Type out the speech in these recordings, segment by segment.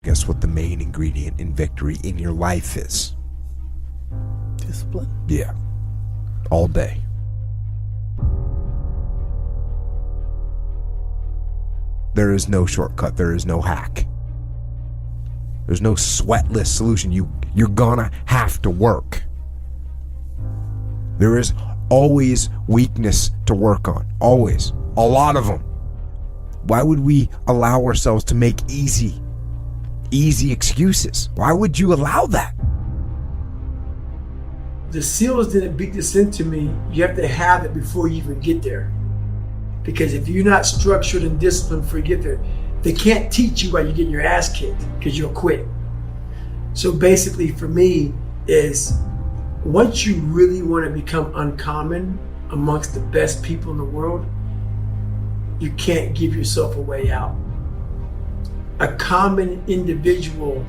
Guess what the main ingredient in victory in your life is? Discipline. Yeah. All day. There is no shortcut. There is no hack. There's no sweatless solution. You're gonna have to work. There is always weakness to work on. Always. A lot of them. Why would we allow ourselves to make easy excuses? Why would you allow that? The SEALs didn't beat this into me. You have to have it before you even get there. Because if you're not structured and disciplined before you get there, they can't teach you while you're getting your ass kicked because you'll quit. So basically for me is once you really want to become uncommon amongst the best people in the world, you can't give yourself a way out. A common individual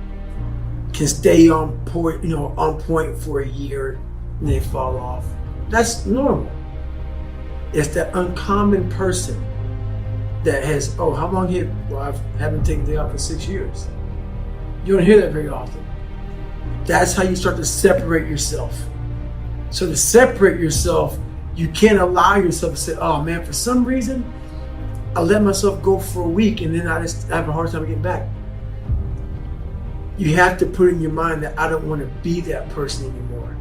can stay on point for a year and they fall off. That's normal. It's that uncommon person that has, how long have you? Well, I haven't taken the day off for 6 years. You don't hear that very often. That's how you start to separate yourself. So to separate yourself, you can't allow yourself to say, oh man, for some reason, I let myself go for a week and then I just have a hard time getting back. You have to put in your mind that I don't want to be that person anymore.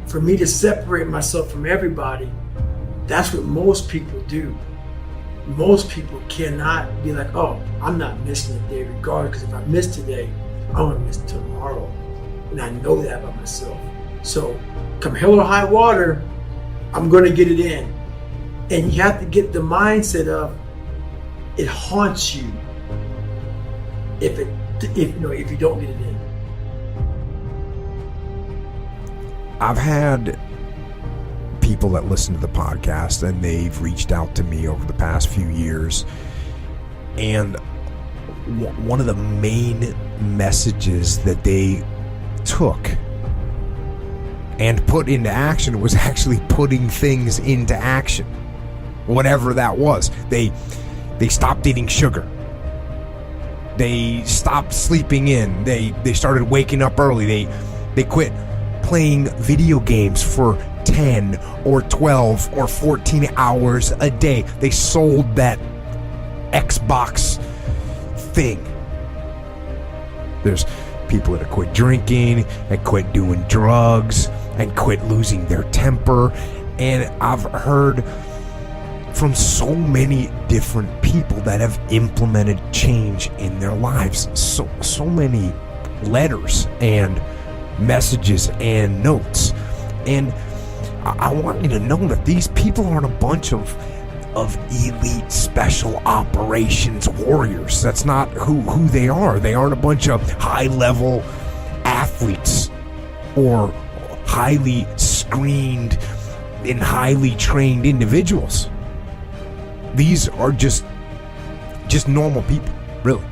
For me to separate myself from everybody, that's what most people do. Most people cannot be like, oh, I'm not missing a day regardless, because if I miss today, I'm gonna miss tomorrow. And I know that about myself. So come hell or high water, I'm gonna get it in. And you have to get the mindset of it haunts you if you don't get it in. I've had people that listen to the podcast and they've reached out to me over the past few years, and one of the main messages that they took And put into action was actually putting things into action. Whatever that was. They stopped eating sugar. They stopped sleeping in. They started waking up early. They quit playing video games for 10 or 12 or 14 hours a day. They sold that Xbox thing. There's people that have quit drinking and quit doing drugs and quit losing their temper. And I've heard from so many different people that have implemented change in their lives. So many letters and messages and notes. And I want you to know that these people aren't a bunch of elite special operations warriors. That's not who they are. They aren't a bunch of high-level athletes or highly screened and highly trained individuals. These are just normal people, really.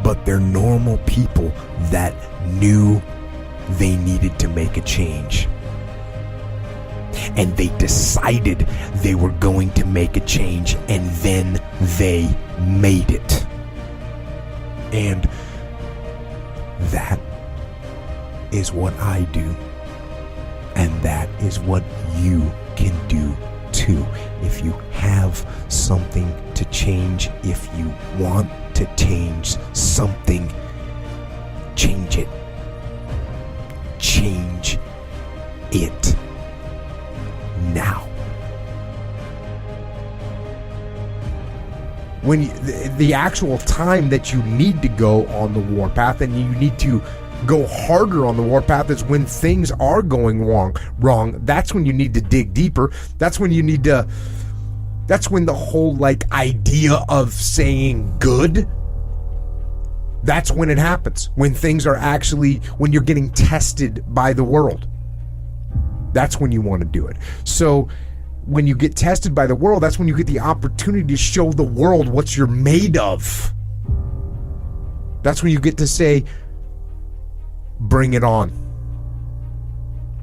But they're normal people that knew they needed to make a change. And they decided they were going to make a change, and then they made it. And that is what I do. And that is what you can do too. If you have something to change, if you want to change something, change it. Change it now. When the actual time that you need to go on the warpath and you need to go harder on the warpath is when things are going wrong. That's when you need to dig deeper. That's when the whole idea of saying good, that's when it happens. When things are when you're getting tested by the world. That's when you want to do it. So when you get tested by the world, that's when you get the opportunity to show the world what you're made of. That's when you get to say, bring it on.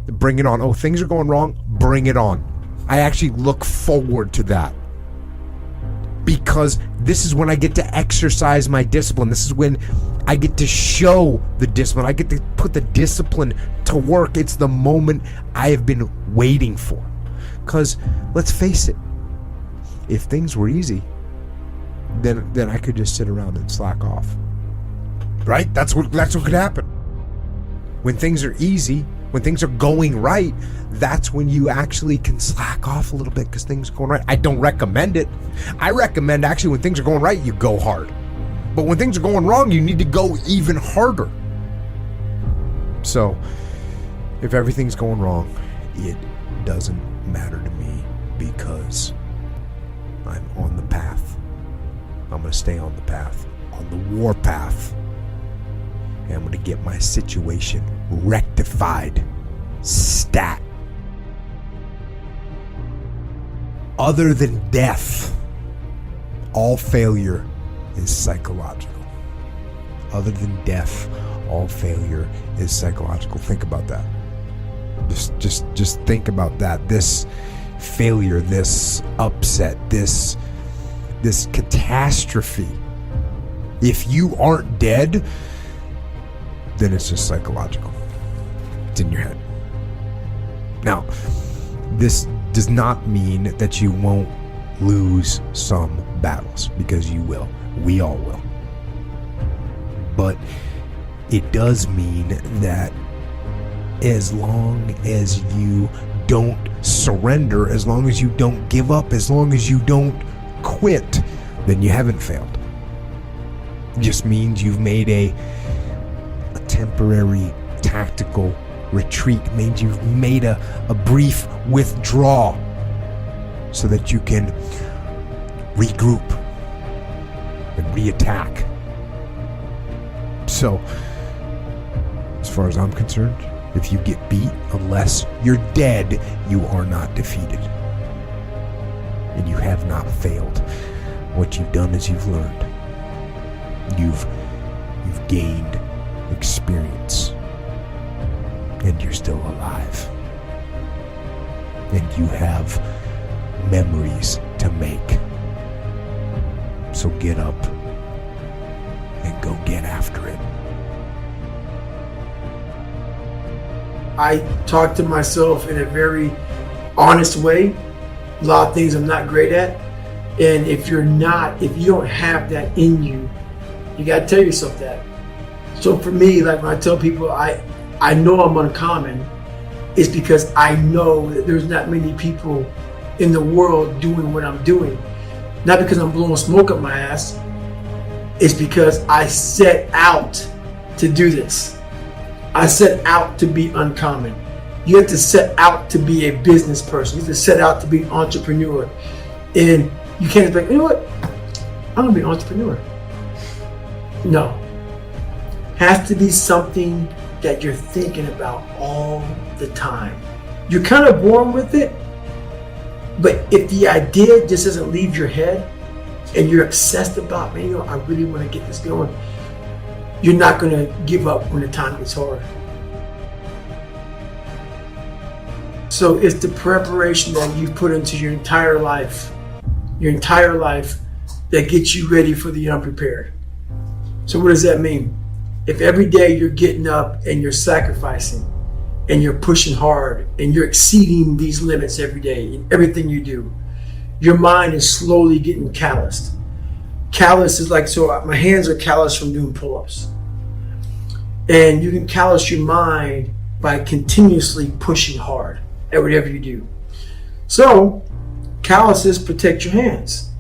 Bring it on. Oh, things are going wrong? Bring it on. I actually look forward to that. Because this is when I get to exercise my discipline. This is when I get to show the discipline. I get to put the discipline to work. It's the moment I have been waiting for. Because let's face it, if things were easy, then I could just sit around and slack off. Right? That's what could happen. When things are easy, when things are going right, that's when you actually can slack off a little bit because things are going right. I don't recommend it. I recommend actually when things are going right, you go hard. But when things are going wrong, you need to go even harder. So, if everything's going wrong, it doesn't matter to me because I'm on the path. I'm going to stay on the path, on the war path. And I'm going to get my situation rectified. Stat. Other than death, all failure is psychological. Other than death, all failure is psychological. Think about that. Just think about that. This failure, this upset, this catastrophe. If you aren't dead, then it's just psychological. It's in your head. Now, this does not mean that you won't lose some battles, because you will. We all will. But it does mean that as long as you don't surrender, as long as you don't give up, as long as you don't quit, then you haven't failed. It just means you've made a temporary tactical retreat. It means you've made a brief withdrawal so that you can regroup and reattack. So, as far as I'm concerned, if you get beat, unless you're dead, you are not defeated. And you have not failed. What you've done is you've learned. You've gained experience. and you're still alive. And you have memories to make. So get up and go get after it. I talk to myself in a very honest way. A lot of things I'm not great at. And if you don't have that in you, you got to tell yourself that. So for me, like when I tell people I know I'm uncommon, it's because I know that there's not many people in the world doing what I'm doing. Not because I'm blowing smoke up my ass. It's because I set out to do this. I set out to be uncommon. You have to set out to be a business person. You have to set out to be an entrepreneur. And you can't be like, you know what? I'm gonna be an entrepreneur. No. Has to be something that you're thinking about all the time. You're kind of born with it, but if the idea just doesn't leave your head and you're obsessed about, man, you know, I really want to get this going, you're not going to give up when the time gets hard. So it's the preparation that you've put into your entire life that gets you ready for the unprepared. So what does that mean? If every day you're getting up and you're sacrificing and you're pushing hard and you're exceeding these limits every day in everything you do, your mind is slowly getting calloused. Callous is like, so my hands are calloused from doing pull-ups. And you can callous your mind by continuously pushing hard at whatever you do. So calluses protect your hands.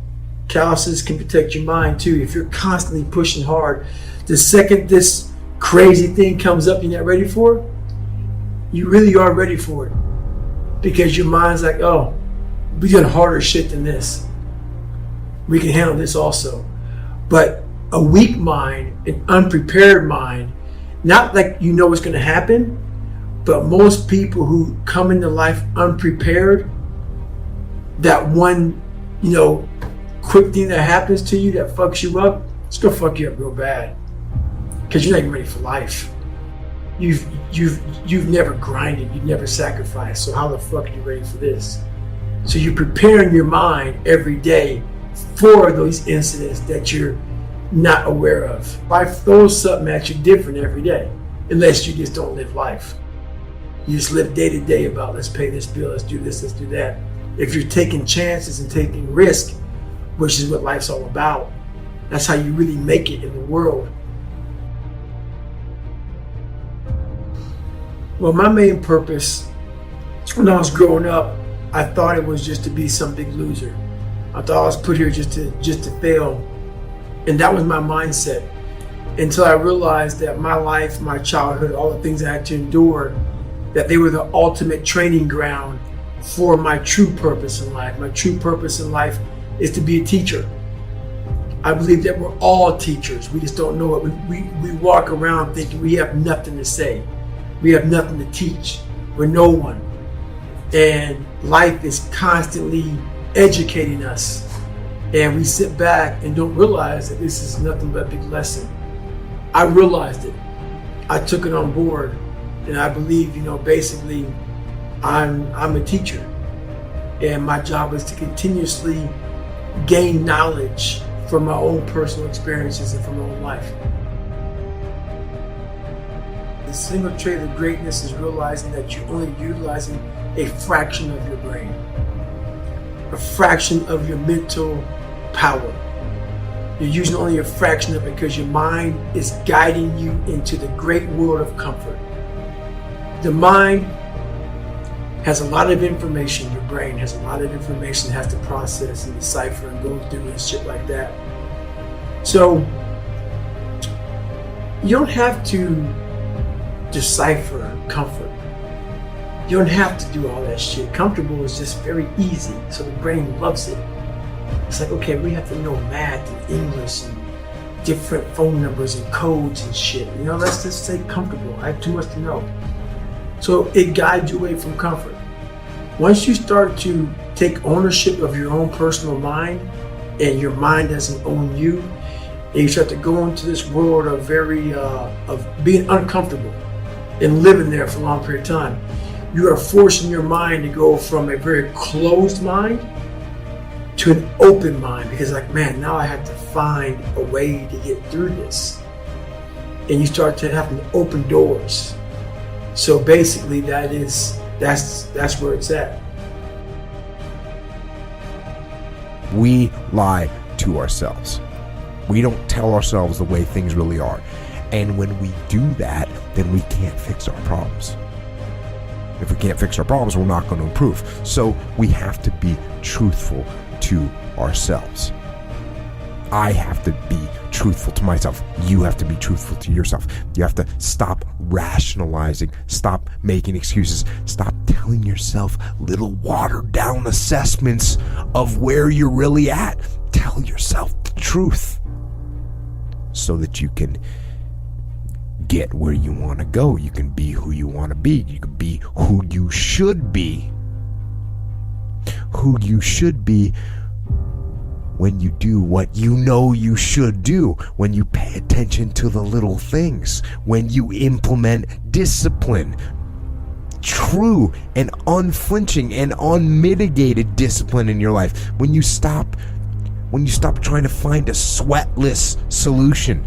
Calluses can protect your mind too. If you're constantly pushing hard, the second this crazy thing comes up you're not ready for, you really are ready for it. Because your mind's like, oh, we done harder shit than this. We can handle this also. But a weak mind, an unprepared mind, not like you know what's going to happen, but most people who come into life unprepared, that one, quick thing that happens to you that fucks you up, it's going to fuck you up real bad. Because you're not even ready for life. You've never grinded, you've never sacrificed, so how the fuck are you ready for this? So you're preparing your mind every day for those incidents that you're not aware of. Life throws something at you different every day, unless you just don't live life. You just live day to day about, let's pay this bill, let's do this, let's do that. If you're taking chances and taking risk, which is what life's all about, that's how you really make it in the world. Well, my main purpose when I was growing up, I thought it was just to be some big loser. I thought I was put here just to fail. And that was my mindset until I realized that my life, my childhood, all the things I had to endure, that they were the ultimate training ground for my true purpose in life. My true purpose in life is to be a teacher. I believe that we're all teachers. We just don't know it. We walk around thinking we have nothing to say. We have nothing to teach. We're no one. And life is constantly educating us. And we sit back and don't realize that this is nothing but a big lesson. I realized it. I took it on board. And I believe, basically I'm a teacher. And my job is to continuously gain knowledge from my own personal experiences and from my own life. The single trait of greatness is realizing that you're only utilizing a fraction of your brain, a fraction of your mental power. You're using only a fraction of it because your mind is guiding you into the great world of comfort. The mind has a lot of information. Your brain has a lot of information it has to process and decipher and go through and shit like that. So you don't have to decipher comfort. You don't have to do all that shit. Comfortable is just very easy, so the brain loves it. It's like, okay, we have to know math and English and different phone numbers and codes and shit. Let's just say comfortable. I have too much to know. So it guides you away from comfort. Once you start to take ownership of your own personal mind and your mind doesn't own you, and you start to go into this world of of being uncomfortable. and living there for a long period of time, you are forcing your mind to go from a very closed mind to an open mind, because like, man, now I have to find a way to get through this. And you start to have to open doors. So basically that's where it's at. We lie to ourselves. We don't tell ourselves the way things really are. And when we do that, then we can't fix our problems. If we can't fix our problems, we're not going to improve. So we have to be truthful to ourselves. I have to be truthful to myself. You have to be truthful to yourself. You have to stop rationalizing, stop making excuses, stop telling yourself little watered down assessments of where you're really at. Tell yourself the truth so that you can get where you want to go. You can be who you want to be. You can be who you should be. Who you should be when you do what you know you should do, when you pay attention to the little things, when you implement discipline, true and unflinching and unmitigated discipline in your life, when you stop trying to find a sweatless solution,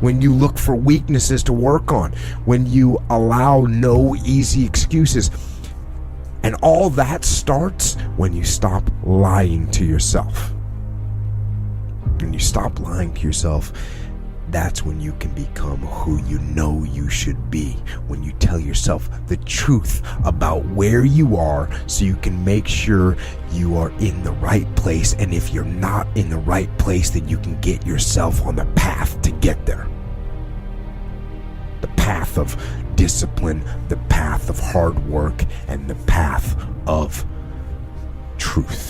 when you look for weaknesses to work on, when you allow no easy excuses. And all that starts when you stop lying to yourself. When you stop lying to yourself, that's when you can become who you know you should be. When you tell yourself the truth about where you are, so you can make sure you are in the right place. And if you're not in the right place, then you can get yourself on the path to get there. The path of discipline, the path of hard work, and the path of truth.